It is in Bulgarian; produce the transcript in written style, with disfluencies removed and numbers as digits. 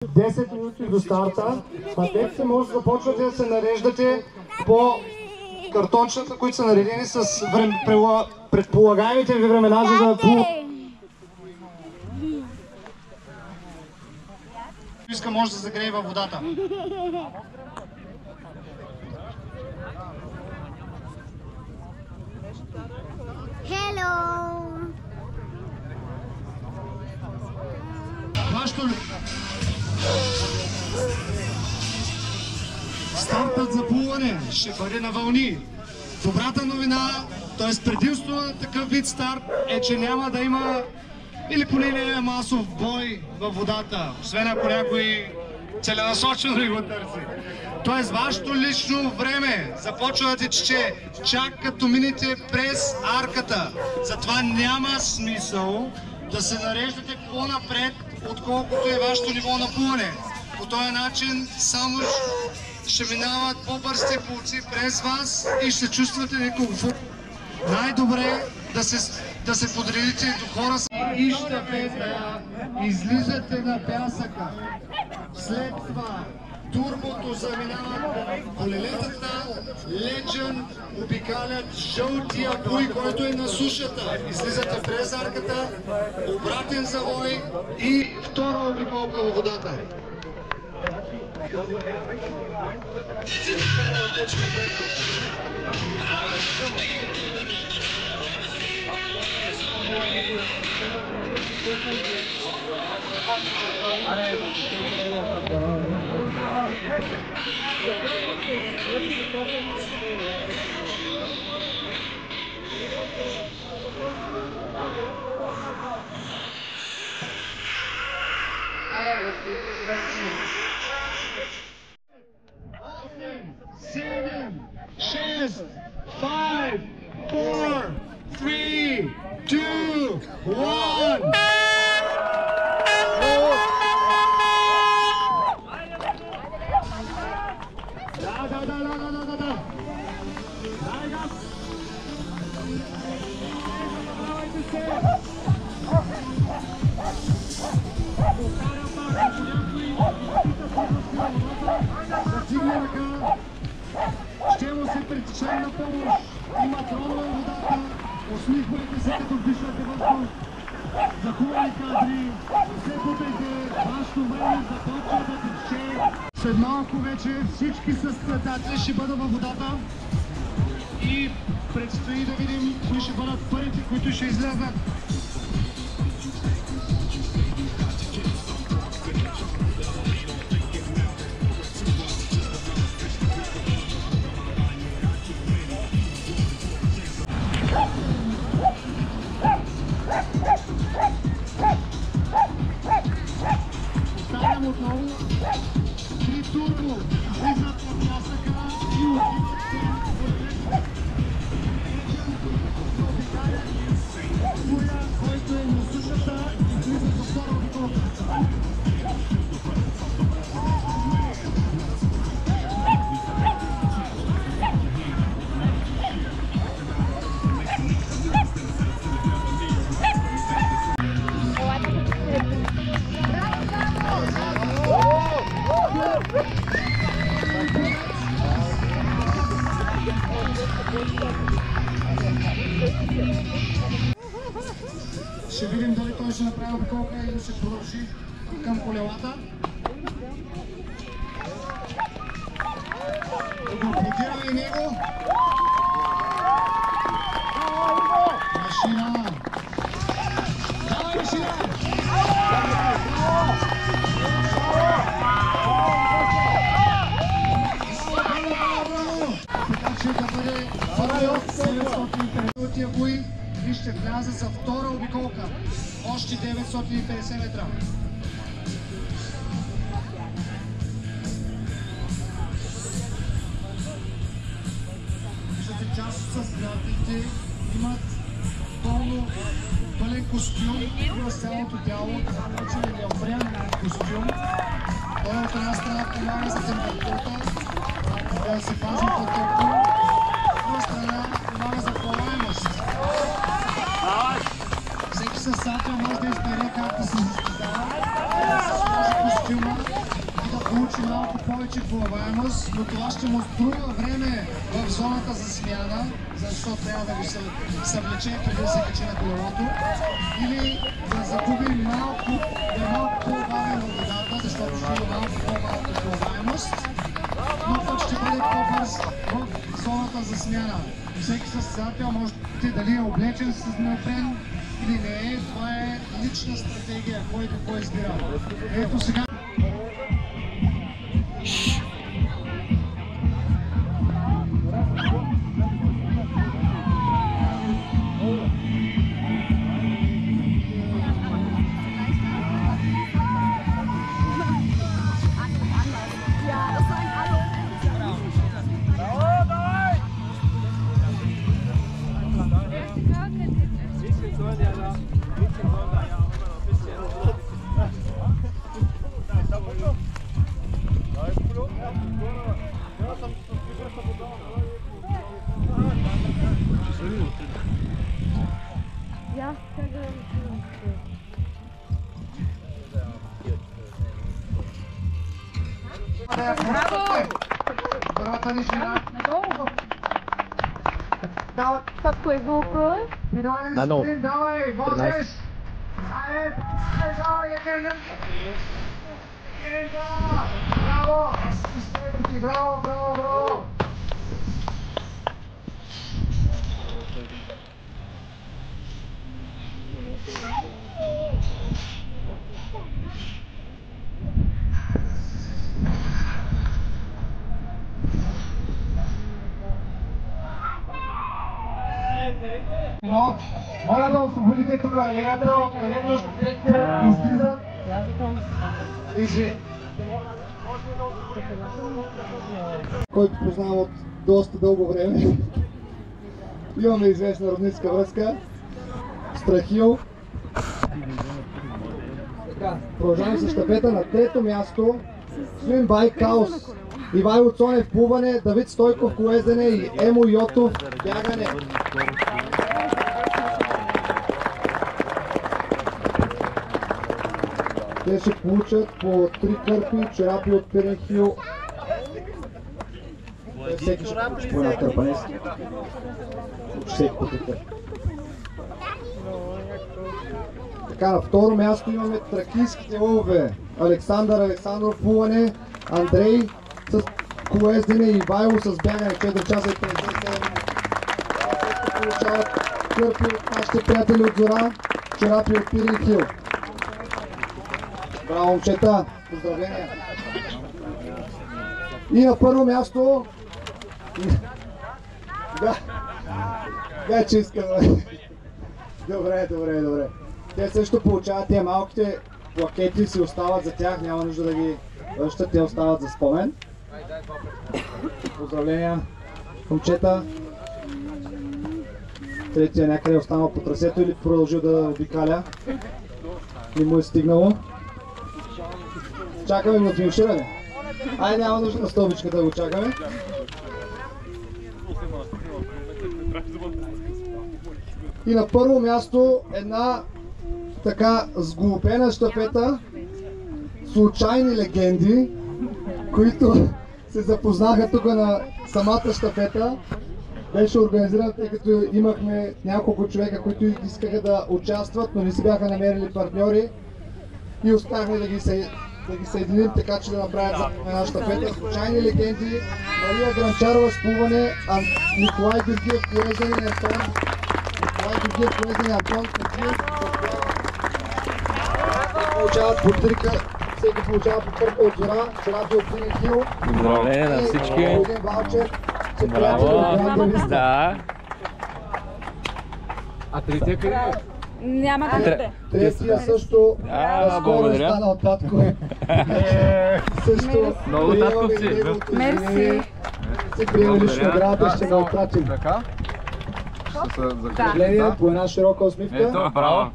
10 минути до старта. Пътеките може да започвате да се нареждате по картончета, които са наредени с предполагаемите ви времена, за да иска може да загрее във водата. Стартът за плуване ще бъде на вълни. Добрата новина, т.е. предимство на такъв вид старт е, че няма да има или поне не е масов бой във водата, освен ако някой целенасочено ли го търси. Тоест вашето лично време започва да тече чак като минете през арката. Затова няма смисъл да се нареждате по-напред, отколкото е вашето ниво на плуване. По този начин само ще минават по-бързите пловци през вас и ще чувствате некомфорт. Най-добре да се подредите до хора и щафета, излизате на пясъка. След това турбото заминават колелетата, лечен обикалят жълтия буй, който е на сушата. Излизате през арката, обратен завой и втора обиколка във водата. Seven, 6, 5, 4, 3, 2, 1. Ще му се притичай на помощ. Има тронове в водата. Усмихвайте се, като вдишвате въздух. За хубави кадри. Се путайте. Вашето време започва да тече. След малко вече всички състезатели ще бъдат във водата. И предстои да видим кои ще бъдат първите, които ще излезнат. Отново, три турбо влизат в пясъка и отиват, който е на сушата и влизат във втора обиколка. Ще видим дали той ще направи обиколка или ще продължи към колелата. Да го аплодираме и него. Машина! Давай, машина! Така че да бъде първо 750 буи и ще вляза за втора обиколка. Още 950 метра. Виждате, част с градите имат пълен костюм, с цялото тяло, така че неопрен костюм. Той от една страна помага за температурата, да се пази по-топло, от друга страна помага за плаваемост. Всеки състезател може да избере как да се състезава. костюма и да получи малко повече плаваемост, но това ще му струва време в зоната за смяна, защото трябва да го съвлече преди да се качи на колелото, или да загуби малко, да е малко по-бавен във водата, защото ще има малко по-малко плаваемост, но пък ще бъде по-бърз в зоната за смяна. Всеки състезател може дали е облечен с неопрен или не е, това е лична стратегия, кой какво е избирал. Ето сега. Първата ни жена. Както е вълка? Давай, можеш! Браво! Браво, браво, браво! Но, моля да освободите тук легата, където излизат и който познавам от доста дълго време. Имаме известна роднинска връзка. Страхил. Продължаваме с щафета на трето място. Swim by Chaos. Ивайло Цонев плуване, Давид Стойков колезене и Емо Йотов бягане. Те ще получат по 3 кърпи, черапи от Пиренхил. Всеки ще получи по една кърпа, не си. Всеки по 3 кърпи. Така, на второ място имаме тракийските лъвове. Александър Александров плуване, Андрей с колездене и Ивайло с бягане 4 часа и 57. Получават кърпи от нашите приятели от Зора, черапи от Пиренхил. Браво, момчета! Поздравления! И на първо място... Да, вече искам. Добре. Те също получават тия малките плакети, си остават за тях, няма нужда да ги връщат, те остават за спомен. Поздравления, момчета! Третия някъде е останал по трасето или продължил да обикаля. Не му е стигнало. Чакаме на финиширане. Ай, няма нужда на стълбичката да го чакаме. И на първо място една така сглупена щафета, случайни легенди, които се запознаха тук на самата щафета. Беше организирана, тъй като имахме няколко човека, които искаха да участват, но не си бяха намерили партньори и успяхме да ги съединим, така че да направят за една щафета. Случайни легенди, Мария Гранчарова с плуване, Николай Георгиев колезене и Антон. Получават по трика, всеки получава по кърпа от Зора, черапи от Пиренхил. Поздравление на всички! Един ваучер. Браво! Да! А третия къде е? Няма къде. Третия също скоро стана от татко. Също много татковци. Мерси. Се приема лично града, ще го отпратим. Така? Съжаление, по една широка усмивка. Ето, браво!